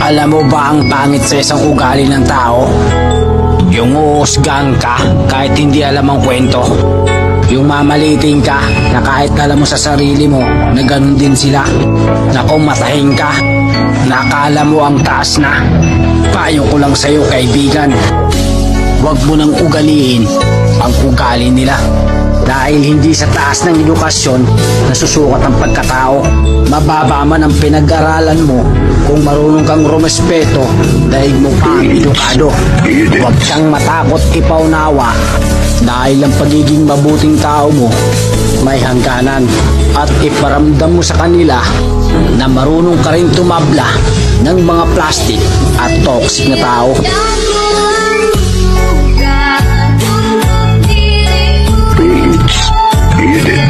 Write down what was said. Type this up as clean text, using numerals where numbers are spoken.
Alam mo ba ang pangit sa isang ugali ng tao? Yung uusgang ka kahit hindi alam ang kwento. Yung mamaliting ka na kahit alam mo sa sarili mo na ganun din sila. Na kung matahin ka, nakala mo ang taas na. Payo ko lang sa'yo kaibigan, huwag mo nang ugaliin ang ugali nila. Dahil hindi sa taas ng edukasyon nasusukat ang pagkatao. Mababa man ang pinag-aralan mo, kung marunong kang rumespeto, daig mo pa ang edukado. Huwag kang matakot ipaunawa, dahil ang pagiging mabuting tao mo may hangganan. At iparamdam mo sa kanila na marunong ka rin tumabla ng mga plastic at toxic na tao. Beats. Beat it.